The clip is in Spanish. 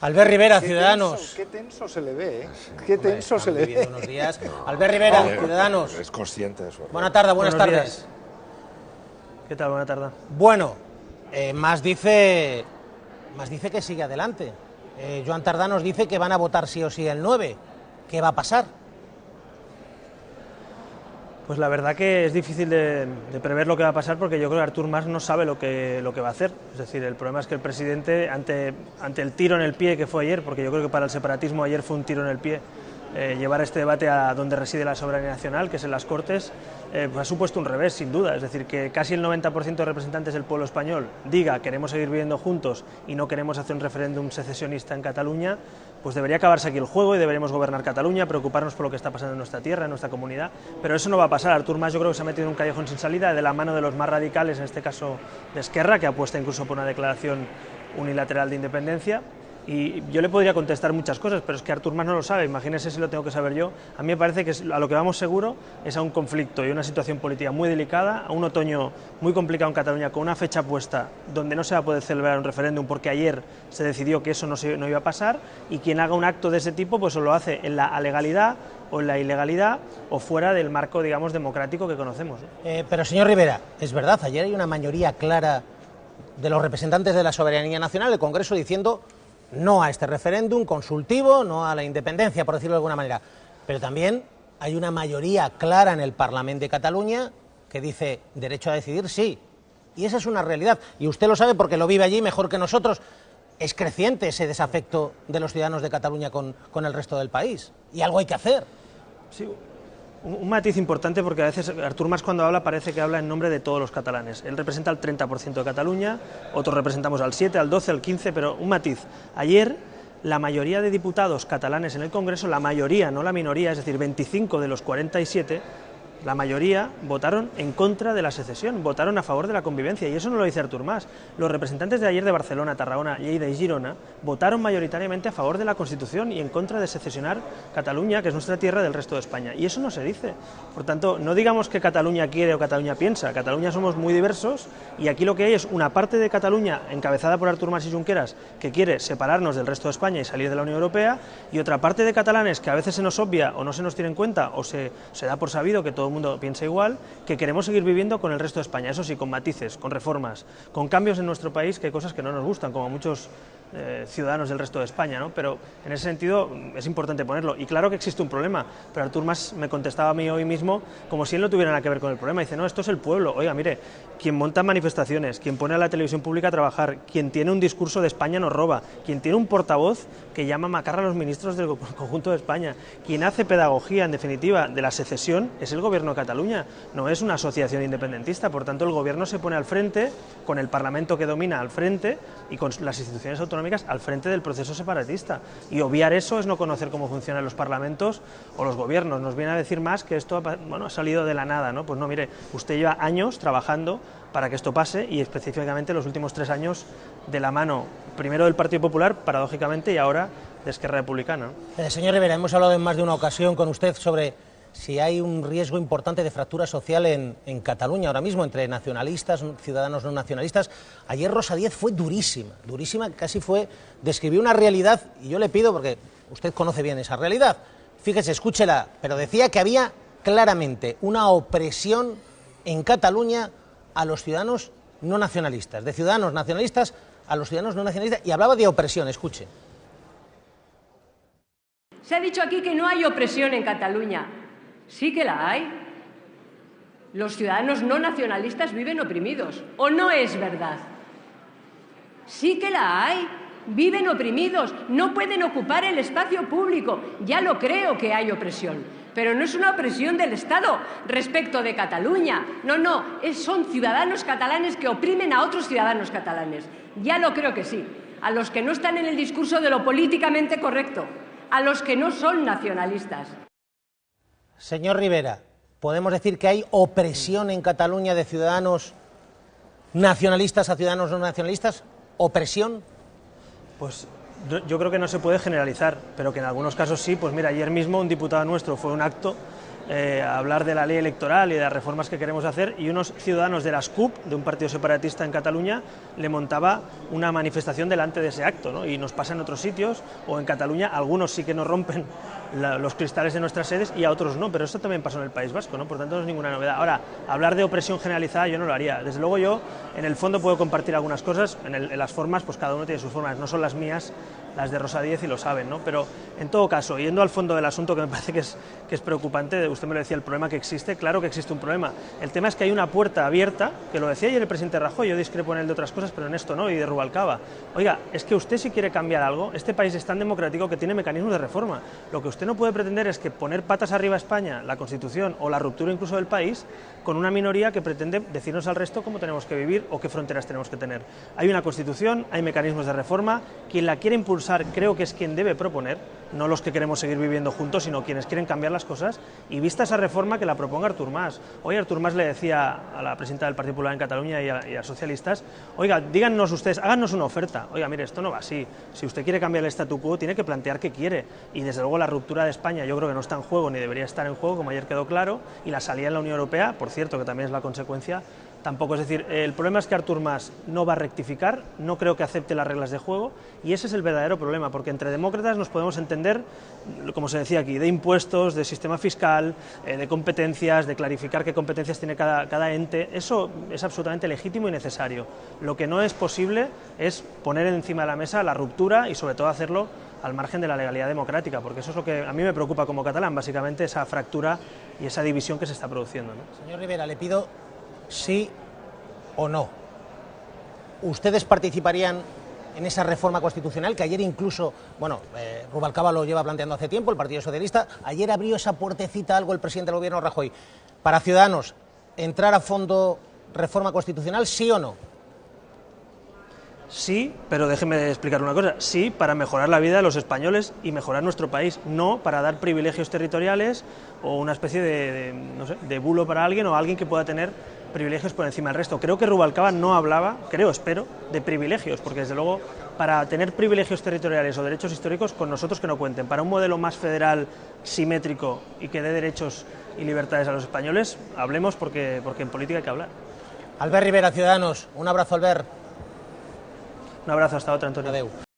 Albert Rivera, Ciudadanos. Qué tenso se le ve, ¿eh? Qué tenso se le ve. Unos días. Albert Rivera, Ciudadanos. Es consciente de eso. Buenas tardes, buenas tardes. ¿Qué tal? Buena tarde. Bueno, más dice que sigue adelante. Joan Tardá nos dice que van a votar sí o sí el 9. ¿Qué va a pasar? Pues la verdad que es difícil de prever lo que va a pasar, porque yo creo que Artur Mas no sabe lo que va a hacer. Es decir, el problema es que el presidente, ante el tiro en el pie que fue ayer, porque yo creo que para el separatismo ayer fue un tiro en el pie, llevar este debate a donde reside la soberanía nacional, que es en las Cortes, pues ha supuesto un revés, sin duda. Es decir, que casi el 90% de representantes del pueblo español diga queremos seguir viviendo juntos y no queremos hacer un referéndum secesionista en Cataluña, pues debería acabarse aquí el juego y deberíamos gobernar Cataluña, preocuparnos por lo que está pasando en nuestra tierra, en nuestra comunidad, pero eso no va a pasar. Artur Mas yo creo que se ha metido en un callejón sin salida, de la mano de los más radicales, en este caso de Esquerra, que apuesta incluso por una declaración unilateral de independencia. Y yo le podría contestar muchas cosas, pero es que Artur Mas no lo sabe. Imagínese si lo tengo que saber yo. A mí me parece que a lo que vamos seguro es a un conflicto y una situación política muy delicada, a un otoño muy complicado en Cataluña, con una fecha puesta donde no se va a poder celebrar un referéndum, porque ayer se decidió que eso no iba a pasar, y quien haga un acto de ese tipo pues lo hace en la legalidad o en la ilegalidad o fuera del marco, digamos, democrático que conocemos, ¿no? Pero señor Rivera, es verdad, ayer hay una mayoría clara de los representantes de la soberanía nacional, el Congreso, diciendo no a este referéndum consultivo, no a la independencia, por decirlo de alguna manera. Pero también hay una mayoría clara en el Parlamento de Cataluña que dice derecho a decidir sí. Y esa es una realidad. Y usted lo sabe porque lo vive allí mejor que nosotros. Es creciente ese desafecto de los ciudadanos de Cataluña con el resto del país. Y algo hay que hacer. Sí. Un matiz importante, porque a veces Artur Mas, cuando habla, parece que habla en nombre de todos los catalanes. Él representa el 30% de Cataluña, otros representamos al 7, al 12, al 15, pero un matiz. Ayer la mayoría de diputados catalanes en el Congreso, la mayoría, no la minoría, es decir, 25 de los 47, la mayoría votaron en contra de la secesión, votaron a favor de la convivencia, y eso no lo dice Artur Mas. Los representantes de ayer de Barcelona, Tarragona, Lleida y Girona votaron mayoritariamente a favor de la Constitución y en contra de secesionar Cataluña, que es nuestra tierra, del resto de España, y eso no se dice. Por tanto, no digamos que Cataluña quiere o Cataluña piensa. Cataluña somos muy diversos, y aquí lo que hay es una parte de Cataluña encabezada por Artur Mas y Junqueras, que quiere separarnos del resto de España y salir de la Unión Europea, y otra parte de catalanes que a veces se nos obvia o no se nos tiene en cuenta, o se da por sabido que todo el mundo piensa igual, que queremos seguir viviendo con el resto de España, eso sí, con matices, con reformas, con cambios en nuestro país, que hay cosas que no nos gustan, como a muchos ciudadanos del resto de España, ¿no? Pero en ese sentido es importante ponerlo. Y claro que existe un problema, pero Artur Mas me contestaba a mí hoy mismo como si él no tuviera nada que ver con el problema. Dice, no, esto es el pueblo. Oiga, mire, quien monta manifestaciones, quien pone a la televisión pública a trabajar, quien tiene un discurso de España nos roba, quien tiene un portavoz que llama macarra a los ministros del conjunto de España, quien hace pedagogía, en definitiva, de la secesión, es el gobierno de Cataluña, no es una asociación independentista. Por tanto, el gobierno se pone al frente, con el Parlamento que domina al frente y con las instituciones autonómicas al frente del proceso separatista. Y obviar eso es no conocer cómo funcionan los parlamentos o los gobiernos. Nos viene a decir más que esto ha salido de la nada, ¿no? Pues no, mire, usted lleva años trabajando para que esto pase, y específicamente los últimos 3 años de la mano, primero del Partido Popular, paradójicamente, y ahora de Esquerra Republicana. Señor Rivera, hemos hablado en más de una ocasión con usted sobre si hay un riesgo importante de fractura social en Cataluña ahora mismo, entre nacionalistas, ciudadanos no nacionalistas. Ayer Rosa Díez fue durísima, casi describió una realidad, y yo le pido, porque usted conoce bien esa realidad, fíjese, escúchela, pero decía que había claramente una opresión en Cataluña a los ciudadanos no nacionalistas, de ciudadanos nacionalistas a los ciudadanos no nacionalistas, y hablaba de opresión, escuche. Se ha dicho aquí que no hay opresión en Cataluña. Sí que la hay. Los ciudadanos no nacionalistas viven oprimidos, ¿o no es verdad? Sí que la hay. Viven oprimidos, no pueden ocupar el espacio público. Ya lo creo que hay opresión, pero no es una opresión del Estado respecto de Cataluña. No, son ciudadanos catalanes que oprimen a otros ciudadanos catalanes. Ya lo creo que sí. A los que no están en el discurso de lo políticamente correcto, a los que no son nacionalistas. Señor Rivera, ¿podemos decir que hay opresión en Cataluña de ciudadanos nacionalistas a ciudadanos no nacionalistas? ¿Opresión? Pues yo creo que no se puede generalizar, pero que en algunos casos sí. Pues mira, ayer mismo un diputado nuestro fue a un acto hablar de la ley electoral y de las reformas que queremos hacer, y unos ciudadanos de las CUP, de un partido separatista en Cataluña, le montaba una manifestación delante de ese acto, ¿no? Y nos pasa en otros sitios, o en Cataluña, algunos sí que nos rompen los cristales de nuestras sedes y a otros no, pero esto también pasó en el País Vasco, ¿no? Por tanto no es ninguna novedad. Ahora, hablar de opresión generalizada yo no lo haría. Desde luego yo, en el fondo, puedo compartir algunas cosas, en las formas, pues cada uno tiene sus formas, no son las mías, las de Rosa Díez, y lo saben, ¿no? Pero en todo caso, yendo al fondo del asunto, que me parece que es preocupante, usted me lo decía, el problema que existe, claro que existe un problema. El tema es que hay una puerta abierta, que lo decía ayer el presidente Rajoy, yo discrepo en él de otras cosas, pero en esto no, y de Rubalcaba. Oiga, es que usted, si quiere cambiar algo, este país es tan democrático que tiene mecanismos de reforma. Lo que usted no puede pretender es que poner patas arriba a España, la Constitución o la ruptura incluso del país, con una minoría que pretende decirnos al resto cómo tenemos que vivir o qué fronteras tenemos que tener. Hay una Constitución, hay mecanismos de reforma, quien la quiere impulsar creo que es quien debe proponer, no los que queremos seguir viviendo juntos, sino quienes quieren cambiar las cosas, y vista esa reforma, que la proponga Artur Mas. Hoy Artur Mas le decía a la presidenta del Partido Popular en Cataluña y a socialistas, oiga, díganos ustedes, háganos una oferta. Oiga, mire, esto no va así. Si usted quiere cambiar el statu quo, tiene que plantear qué quiere, y desde luego la ruptura de España yo creo que no está en juego, ni debería estar en juego, como ayer quedó claro, y la salida en la Unión Europea, por cierto, que también es la consecuencia, tampoco. Es decir, el problema es que Artur Mas no va a rectificar, no creo que acepte las reglas de juego, y ese es el verdadero problema, porque entre demócratas nos podemos entender, como se decía aquí, de impuestos, de sistema fiscal, de competencias, de clarificar qué competencias tiene cada ente. Eso es absolutamente legítimo y necesario. Lo que no es posible es poner encima de la mesa la ruptura, y sobre todo hacerlo al margen de la legalidad democrática, porque eso es lo que a mí me preocupa como catalán, básicamente esa fractura y esa división que se está produciendo, ¿no? Señor Rivera, le pido sí o no. ¿Ustedes participarían en esa reforma constitucional que ayer incluso, bueno, Rubalcaba lo lleva planteando hace tiempo, el Partido Socialista, ayer abrió esa puertecita algo el presidente del Gobierno, Rajoy? Para Ciudadanos, ¿entrar a fondo reforma constitucional, sí o no? Sí, pero déjeme explicar una cosa. Sí, para mejorar la vida de los españoles y mejorar nuestro país, no para dar privilegios territoriales o una especie no sé, de bulo para alguien, o alguien que pueda tener privilegios por encima del resto. Creo que Rubalcaba no hablaba, espero, de privilegios, porque desde luego para tener privilegios territoriales o derechos históricos, con nosotros que no cuenten. Para un modelo más federal, simétrico y que dé derechos y libertades a los españoles, hablemos, porque en política hay que hablar. Albert Rivera, Ciudadanos, un abrazo, Albert. Un abrazo, hasta otra, Antonio. Adeu.